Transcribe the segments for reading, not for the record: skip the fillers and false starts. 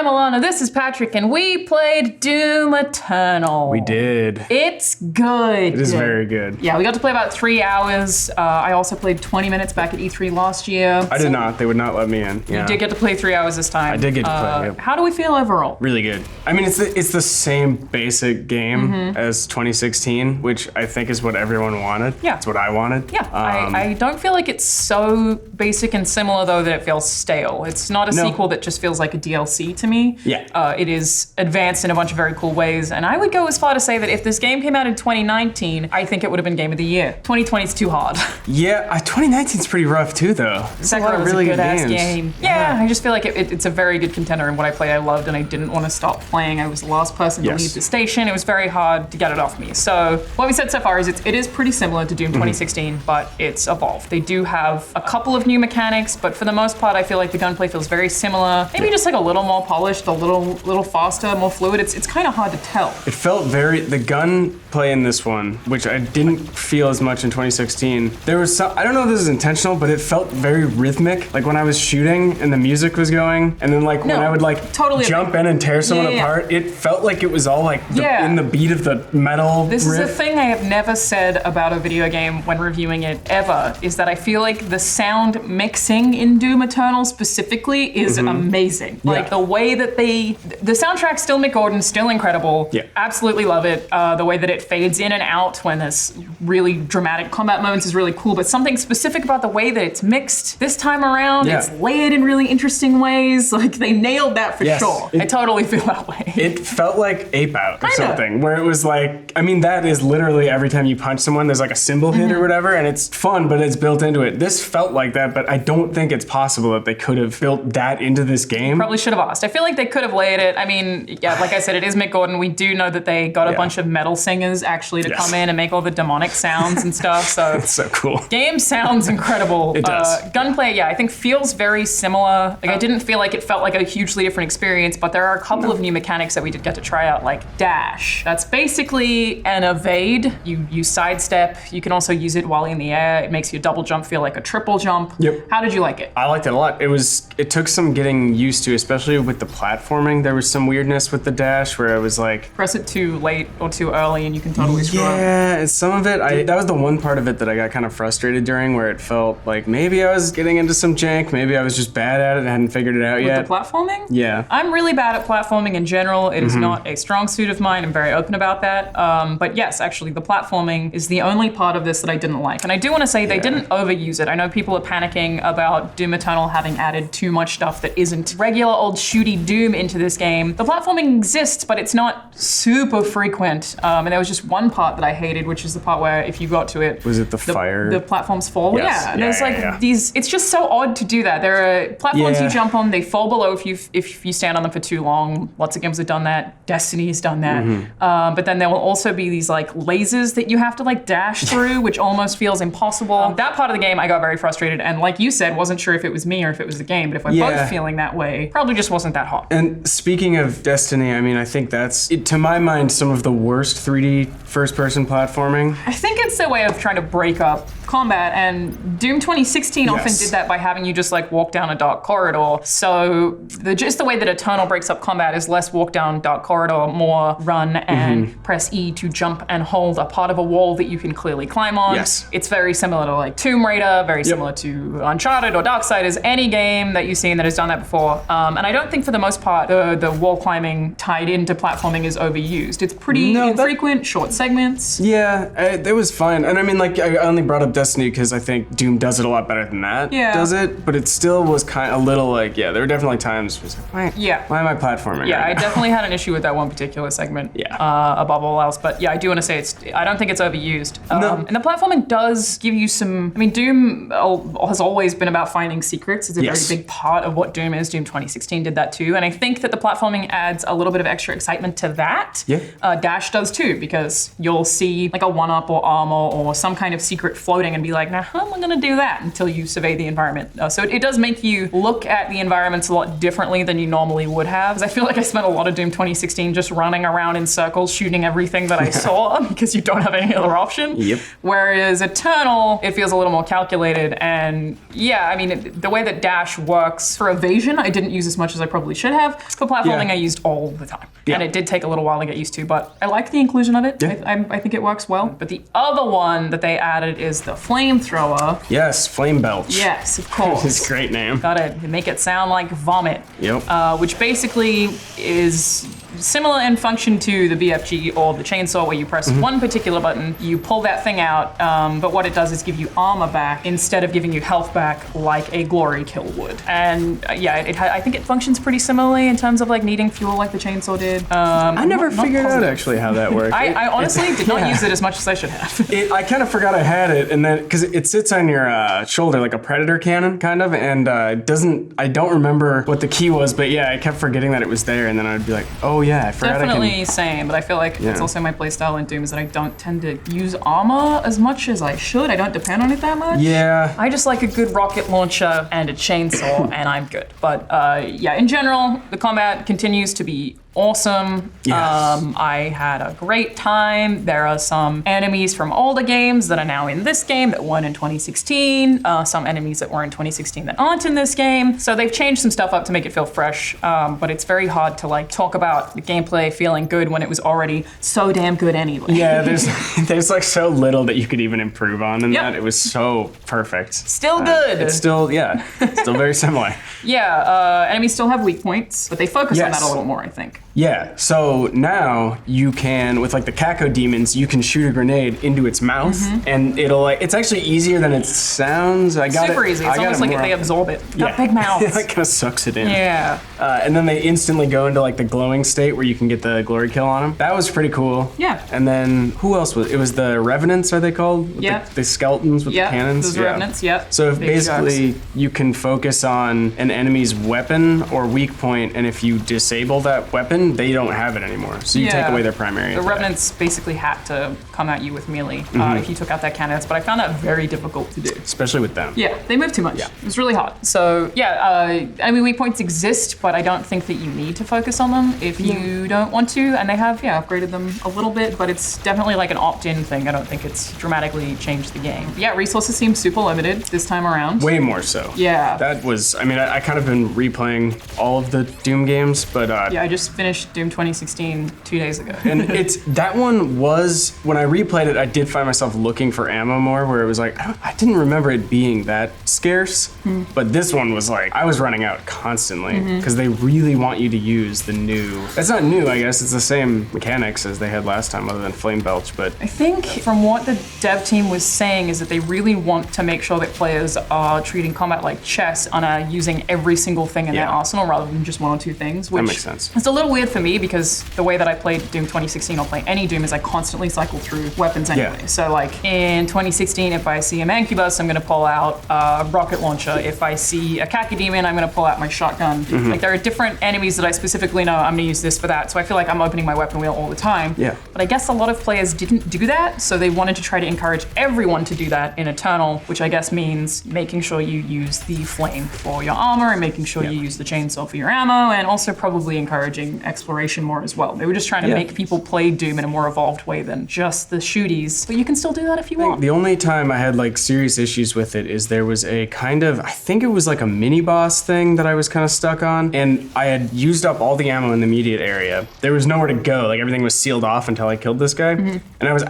I'm Alana, this is Patrick, and we played Doom Eternal. We did. It's good. It is very good. Yeah, we got to play about 3 hours. I also played 20 minutes back at E3 last year. I did not. They would not let me in. Yeah. You did get to play 3 hours this time. I did get to play, yep. How do we feel overall? Really good. I mean, it's the same basic game as 2016, which I think is what everyone wanted. Yeah. It's what I wanted. Yeah, I don't feel like it's so basic and similar, though, that it feels stale. It's not a sequel that just feels like a DLC to me. Yeah. It is advanced in a bunch of very cool ways, and I would go as far to say that if this game came out in 2019, I think it would have been Game of the Year. 2020 is too hard. Yeah, 2019 is pretty rough too, though. It's a lot of really good-ass game. Yeah, I just feel like it's a very good contender, and what I played I loved, and I didn't want to stop playing. I was the last person to leave the station. It was very hard to get it off me. So what we said so far is it is pretty similar to Doom 2016, but it's evolved. They do have a couple of new mechanics, but for the most part, I feel like the gunplay feels very similar. Maybe just like a little more polished, a little faster, more fluid. It's kind of hard to tell. It felt the gunplay in this one, which I didn't feel as much in 2016. There was some, I don't know if this is intentional, but it felt very rhythmic. Like when I was shooting and the music was going, and then when I would jump in and tear someone apart, it felt like it was all like in the beat of the metal This riff. is a thing I have never said about a video game when reviewing it ever, is that I feel like the sound mixing in Doom Eternal specifically is amazing. Like the way that the soundtrack's still Mick Gordon, still incredible. Yeah. Absolutely love it. The way that it fades in and out when there's really dramatic combat moments is really cool, but something specific about the way that it's mixed this time around, it's layered in really interesting ways. Like they nailed that for sure. I totally feel that way. It felt like Ape Out or something, where it was like, I mean, that is literally every time you punch someone, there's like a symbol hit or whatever, and it's fun, but it's built into it. This felt like that, but I don't think it's possible that they could have built that into this game. Probably should have asked. I feel like they could have layered it. I mean, yeah, like I said, it is Mick Gordon. We do know that they got a bunch of metal singers actually to come in and make all the demonic sounds and stuff, so. It's so cool. Game sounds incredible. It does. Gunplay, I think feels very similar. Like I didn't feel like it felt like a hugely different experience, but there are a couple of new mechanics that we did get to try out, like dash. That's basically an evade. You sidestep. You can also use it while in the air. It makes your double jump feel like a triple jump. Yep. How did you like it? I liked it a lot. It took some getting used to, especially with the platforming. There was some weirdness with the dash where I was like, press it too late or too early and you can totally screw up. Yeah, some of it, that was the one part of it that I got kind of frustrated during, where it felt like maybe I was getting into some jank, maybe I was just bad at it and hadn't figured it out yet. With the platforming? Yeah. I'm really bad at platforming in general. It is not a strong suit of mine. I'm very open about that. But yes, actually, the platforming is the only part of this that I didn't like. And I do want to say they didn't overuse it. I know people are panicking about Doom Eternal having added too much stuff that isn't regular old shooty Doom into this game. The platforming exists, but it's not super frequent. And there was just one part that I hated, which is the part where if you got to it, was it the fire? The platforms fall. Yes. Yeah. And there's these. It's just so odd to do that. There are platforms you jump on, they fall below if you stand on them for too long. Lots of games have done that. Destiny has done that. But then there will also be these like lasers that you have to like dash through, which almost feels impossible. That part of the game I got very frustrated, and like you said, wasn't sure if it was me or if it was the game, but if we're both feeling that way, probably just wasn't that hot. And speaking of Destiny, I mean, I think that's, to my mind, some of the worst 3D first-person platforming. I think it's their way of trying to break up combat, and Doom 2016 often did that by having you just like walk down a dark corridor. So just the way that Eternal breaks up combat is less walk down dark corridor, more run and press E to jump and hold a part of a wall that you can clearly climb on. Yes. It's very similar to like Tomb Raider, very similar to Uncharted or Darksiders, any game that you've seen that has done that before. And I don't think for the most part the wall climbing tied into platforming is overused. It's pretty infrequent, short segments. Yeah, it was fine. And I mean, like, I only brought up Destiny because I think Doom does it a lot better than that. Does it? But it still was kind of a little like, there were definitely times where it's like, why am I platforming? Yeah, I definitely had an issue with that one particular segment. Above all else. But yeah, I do want to say I don't think it's overused. And the platforming does give you some, I mean, Doom has always been about finding secrets. It's a very big part of what Doom is. Doom 2016 did that too. And I think that the platforming adds a little bit of extra excitement to that. Dash does too, because you'll see like a one-up or armor or some kind of secret floating floating and be like, now how am I gonna do that until you survey the environment? So it does make you look at the environments a lot differently than you normally would have. Because I feel like I spent a lot of Doom 2016 just running around in circles shooting everything that I saw because you don't have any other option. Yep. Whereas Eternal, it feels a little more calculated. And yeah, I mean, the way that dash works for evasion, I didn't use as much as I probably should have. For platforming, I used all the time. And it did take a little while to get used to, but I like the inclusion of it. I think it works well. But the other one that they added is the Flamethrower. Yes, Flame Belch. Yes, of course. It's a great name. Got it. Make it sound like vomit. Yep. Which basically is similar in function to the BFG or the chainsaw, where you press one particular button, you pull that thing out, but what it does is give you armor back instead of giving you health back like a glory kill would. And I think it functions pretty similarly in terms of like needing fuel like the chainsaw did. I never figured out actually how that worked. I honestly did not use it as much as I should have. I kind of forgot I had it, and then because it sits on your shoulder like a predator cannon, kind of, and I don't remember what the key was, but yeah, I kept forgetting that it was there, and then I'd be like, oh yeah, I forgot. Definitely same, but I feel like it's also my playstyle in Doom is that I don't tend to use armor as much as I should. I don't depend on it that much. Yeah. I just like a good rocket launcher and a chainsaw, and I'm good. But in general, the combat continues to be awesome. Yes. I had a great time. There are some enemies from older games that are now in this game that weren't in 2016. Some enemies that were in 2016 that aren't in this game. So they've changed some stuff up to make it feel fresh. But it's very hard to like talk about the gameplay feeling good when it was already so damn good anyway. Yeah, there's like so little that you could even improve on in that. It was so perfect. Still good. It's still very similar. Enemies still have weak points, but they focus on that a little more, I think. Yeah, so now you can, with like the Caco demons, you can shoot a grenade into its mouth, and it's actually easier than it sounds. Super easy. It's almost like they absorb it. Got big mouths. It like kind of sucks it in. Yeah. And then they instantly go into like the glowing state where you can get the glory kill on them. That was pretty cool. Yeah. And then who else was it? Was the Revenants, are they called? With the skeletons with the cannons? Those Revenants, So if basically you can focus on an enemy's weapon or weak point, and if you disable that weapon, they don't have it anymore. So you take away their primary attack. The Revenants basically had to come at you with melee if you took out that cannons, but I found that very difficult to do. Especially with them. Yeah, they move too much. Yeah. It was really hard. So weak points exist, but I don't think that you need to focus on them if you don't want to. And they have, upgraded them a little bit, but it's definitely like an opt-in thing. I don't think it's dramatically changed the game. Yeah, resources seem super limited this time around. Way more so. Yeah. That was, I kind of been replaying all of the Doom games, but I just finished Doom 2016 2 days ago. And that one was, when I replayed it, I did find myself looking for ammo more, where it was like, I didn't remember it being that scarce, but this one was like, I was running out constantly, because they really want you to use the new, it's not new, I guess, it's the same mechanics as they had last time, other than Flame Belch, but I think from what the dev team was saying is that they really want to make sure that players are treating combat like chess and are using every single thing in their arsenal rather than just one or two things, which that makes sense. It's a little weird for me because the way that I played Doom 2016 or play any Doom is I constantly cycle through weapons anyway. Yeah. So like in 2016, if I see a Mancubus, I'm gonna pull out a rocket launcher. If I see a Khaki Demon, I'm gonna pull out my shotgun. Like there are different enemies that I specifically know I'm gonna use this for that. So I feel like I'm opening my weapon wheel all the time. Yeah. But I guess a lot of players didn't do that, so they wanted to try to encourage everyone to do that in Eternal, which I guess means making sure you use the flame for your armor and making sure you use the chainsaw for your ammo, and also probably encouraging exploration more as well. They were just trying to make people play Doom in a more evolved way than just the shooties, but you can still do that if you want. The only time I had like serious issues with it is there was a kind of, I think it was like a mini boss thing that I was kind of stuck on, and I had used up all the ammo in the immediate area. There was nowhere to go, like everything was sealed off until I killed this guy, and I was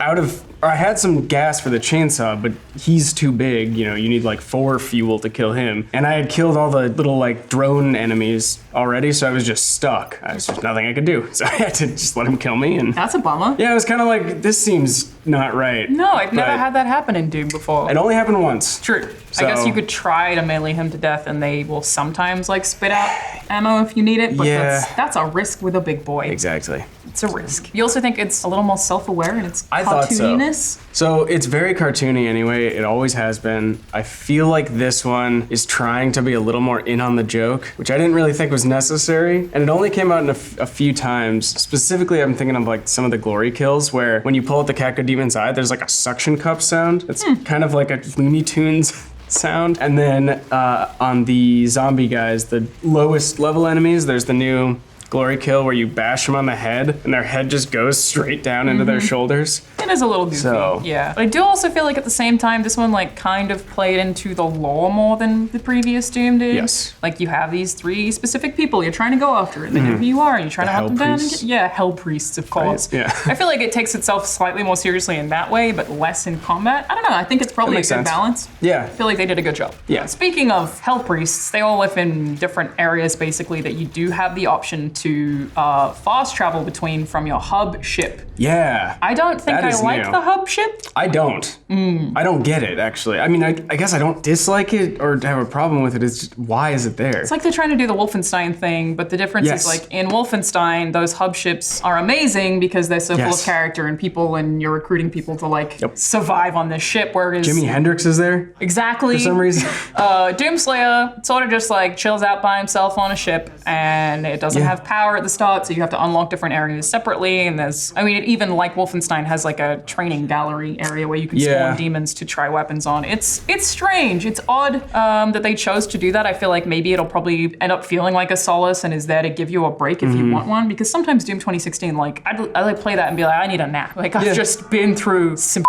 I had some gas for the chainsaw, but he's too big, you need like 4 fuel to kill him. And I had killed all the little like drone enemies already, so I was just stuck. There's just nothing I could do. So I had to just let him kill me. And that's a bummer. Yeah, it was kind of like, this seems not right. No, I've never had that happen in Doom before. It only happened once. True. So, I guess you could try to melee him to death and they will sometimes like spit out ammo if you need it, but that's a risk with a big boy. Exactly. It's a risk. You also think it's a little more self-aware in its I cartooniness? thought so it's very cartoony anyway. It always has been. I feel like this one is trying to be a little more in on the joke, which I didn't really think was necessary. And it only came out in a few times. Specifically, I'm thinking of like some of the glory kills where when you pull out the Caco demon's eye, there's like a suction cup sound. It's kind of like a Looney Tunes sound. And then on the zombie guys, the lowest level enemies, there's the new glory kill where you bash them on the head and their head just goes straight down into their shoulders. It is a little goofy, yeah. But I do also feel like at the same time, this one like kind of played into the lore more than the previous Doom did. Yes. Like you have these 3 specific people you're trying to go after, and they know who you are, and you're trying to hunt them down. And hell priests, of course. Right, yeah. I feel like it takes itself slightly more seriously in that way, but less in combat. I don't know. I think it's probably a good balance. Yeah. I feel like they did a good job. Yeah. Speaking of hell priests, they all live in different areas basically that you do have the option to fast travel between from your hub ship. Yeah. I don't think I like the hub ship. I don't. I don't get it, actually. I mean, I guess I don't dislike it or have a problem with it. It's just, why is it there? It's like they're trying to do the Wolfenstein thing, but the difference is like in Wolfenstein, those hub ships are amazing because they're so full of character and people, and you're recruiting people to like survive on this ship, whereas Jimi Hendrix is there? Exactly. For some reason. Doomslayer sort of just like chills out by himself on a ship, and it doesn't have power at the start, so you have to unlock different areas separately, and there's, I mean, it even like Wolfenstein has like a training gallery area where you can spawn demons to try weapons on. It's strange. It's odd that they chose to do that. I feel like maybe it'll probably end up feeling like a solace and is there to give you a break if you want one, because sometimes Doom 2016, like I like play that and be like, I need a nap. Like I've just been through some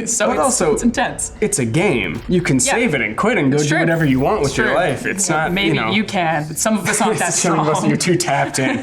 so it's intense. It's a game. You can save it and quit and go do whatever you want with your life. It's not, maybe you can, but some of us aren't that strong. Some of us, you're too tapped in.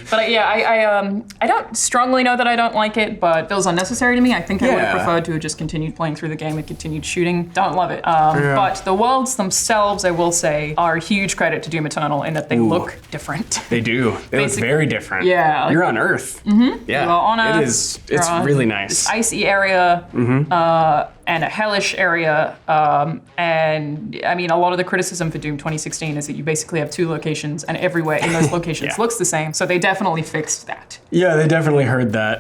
But I don't strongly know that I don't like it, but it feels unnecessary to me. I think I would have preferred to have just continued playing through the game and continued shooting. Don't love it. But the worlds themselves, I will say, are a huge credit to Doom Eternal in that they look different. They do. They look very different. Yeah. You're on Earth. Yeah. Well, on Earth. It's really nice. This icy area, and a hellish area. And I mean, a lot of the criticism for Doom 2016 is that you basically have 2 locations and everywhere in those locations looks the same. So they definitely fixed that. Yeah, they definitely heard that.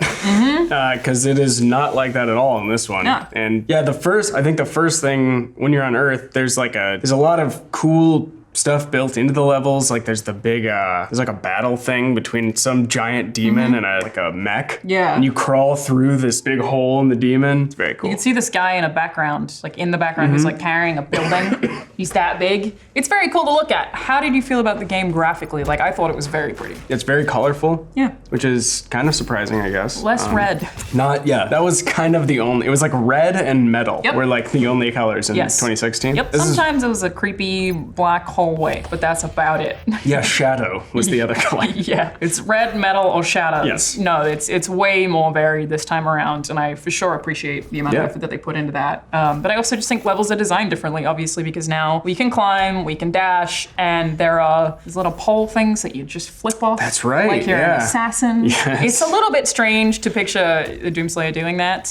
Because it is not like that at all in this one. No. And yeah, I think the first thing when you're on Earth, there's a lot of cool stuff built into the levels. Like there's the big, there's like a battle thing between some giant demon and a mech. Yeah. And you crawl through this big hole in the demon. It's very cool. You can see this guy in a background, like in the background, who's like carrying a building. He's that big. It's very cool to look at. How did you feel about the game graphically? Like I thought it was very pretty. It's very colorful. Yeah. Which is kind of surprising, I guess. Less red. That was kind of the only, it was like red and metal were like the only colors in 2016. Yep. Sometimes it was a creepy black hallway, but that's about it. Yeah, shadow was the other color. Yeah, it's red, metal, or shadows. Yes. No, it's way more varied this time around, and I for sure appreciate the amount of effort that they put into that. But I also just think levels are designed differently, obviously, because now we can climb, we can dash, and there are these little pole things that you just flip off. That's right, like you're an assassin. Yes. It's a little bit strange to picture the Doomslayer doing that.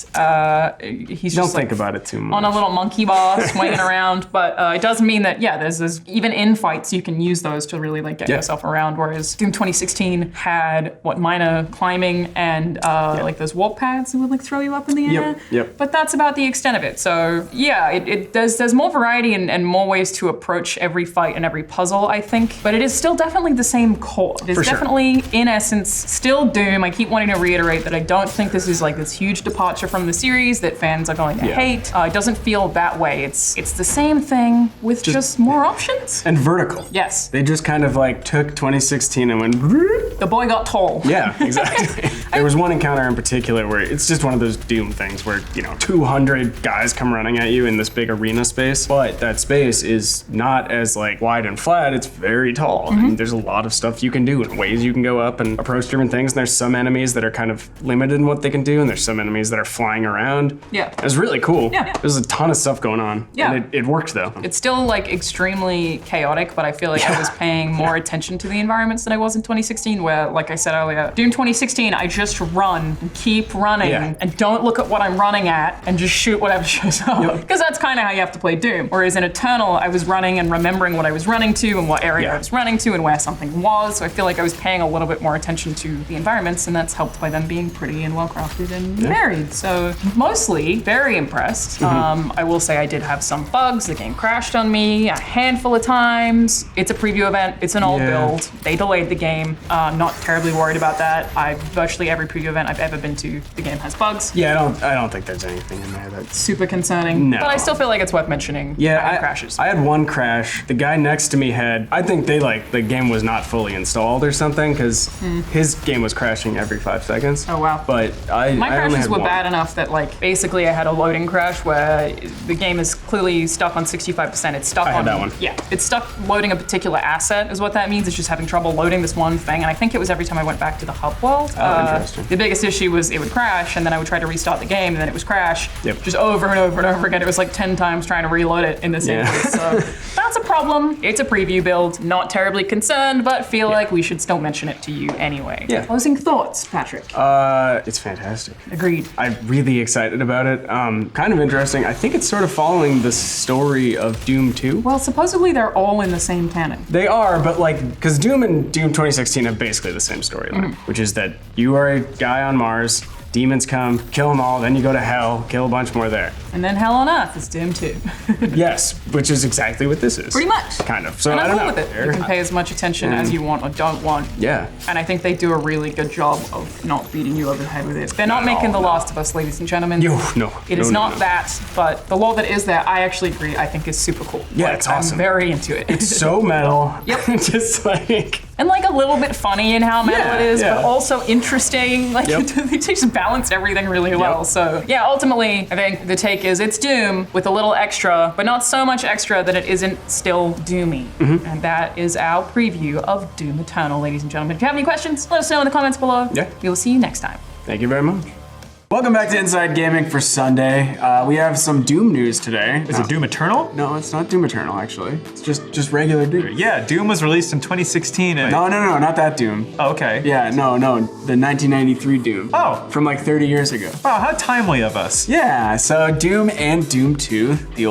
He's Don't just think about it too much. on a little monkey bar swinging around, but it does mean that there's even in fights you can use those to really like get yourself around. Whereas Doom 2016 had minor climbing and like those warp pads that would like throw you up in the air. Yep. But that's about the extent of it. So there's more variety and more ways to approach every fight and every puzzle, I think. But it is still definitely the same core. It is definitely in essence still Doom. I keep wanting to reiterate that I don't think this is like this huge departure from the series that fans are going to hate. It doesn't feel that way. It's the same thing with just more options. And vertical. Yes. They just kind of like took 2016 and went. The boy got tall. Yeah, exactly. There was one encounter in particular where it's just one of those Doom things where 200 guys come running at you in this big arena space, but that space is not as like wide and flat. It's very tall, and there's a lot of stuff you can do and ways you can go up and approach different things. And there's some enemies that are kind of limited in what they can do, and there's some enemies that are flying around. Yeah, it was really cool. Yeah, there's a ton of stuff going on. Yeah, and it worked though. It's still like extremely chaotic, but I feel like I was paying more attention to the environments than I was in 2016, where, like I said earlier, Doom 2016, I just run and keep running and don't look at what I'm running at and just shoot whatever shows up. Because that's kind of how you have to play Doom. Whereas in Eternal, I was running and remembering what I was running to and what area I was running to and where something was. So I feel like I was paying a little bit more attention to the environments, and that's helped by them being pretty and well crafted and varied. So mostly very impressed. I will say I did have some bugs. The game crashed on me a handful of times. It's a preview event. It's an old build. They delayed the game. Not not terribly worried about that. Virtually every preview event I've ever been to, the game has bugs. Yeah, I don't think there's anything in there that's Super concerning. No. But I still feel like it's worth mentioning. Yeah, crashes. I had one crash. The guy next to me had, I think the game was not fully installed or something because his game was crashing every 5 seconds. Oh, wow. But My I only crashes had were one. bad enough that like basically I had a loading crash where the game is clearly stuck on 65%. It's stuck I had on that one. Yeah, it's stuck loading a particular asset is what that means. It's just having trouble loading this one thing. And I think it was every time I went back to the hub world. Interesting. The biggest issue was it would crash and then I would try to restart the game and then it was crash. Yep. Just over and over and over again. It was like 10 times trying to reload it in the same place. So that's a problem. It's a preview build. Not terribly concerned, but feel like we should still mention it to you anyway. Yeah. Closing thoughts, Patrick. It's fantastic. Agreed. I'm really excited about it. Kind of interesting. I think it's sort of following the story of Doom 2. Well, supposedly they're all in the same canon. They are, but because Doom and Doom 2016 have basically the same storyline, which is that you are a guy on Mars, demons come, kill them all, then you go to hell, kill a bunch more there. And then Hell on Earth is Doom 2. Yes, which is exactly what this is. Pretty much. Kind of. So And I I'm don't cool know. with it. You can pay as much attention as you want or don't want. Yeah. And I think they do a really good job of not beating you over the head with it. They're not Not at making all, The no. Last of Us, ladies and gentlemen. No. It is No, not no. that, but the lore that is there, I actually agree, I think is super cool. Yeah, it's awesome. I'm very into it. It's so metal. Yep. Just like. And like a little bit funny in how metal Yeah, it is, yeah. but also interesting. Like Yep. they just balance everything really well. So yeah, ultimately, I think the take is it's Doom with a little extra, but not so much extra that it isn't still doomy. And that is our preview of Doom Eternal, ladies and gentlemen. If you have any questions, let us know in the comments below. Yeah. We will see you next time. Thank you very much. Welcome back to Inside Gaming for Sunday. We have some Doom news today. Is it Doom Eternal? No, it's not Doom Eternal, actually. It's just regular Doom. Yeah, Doom was released in 2016. And No, not that Doom. Oh, okay. Yeah, no, the 1993 Doom. Oh. From like 30 years ago. Wow, how timely of us. Yeah, so Doom and Doom 2, the old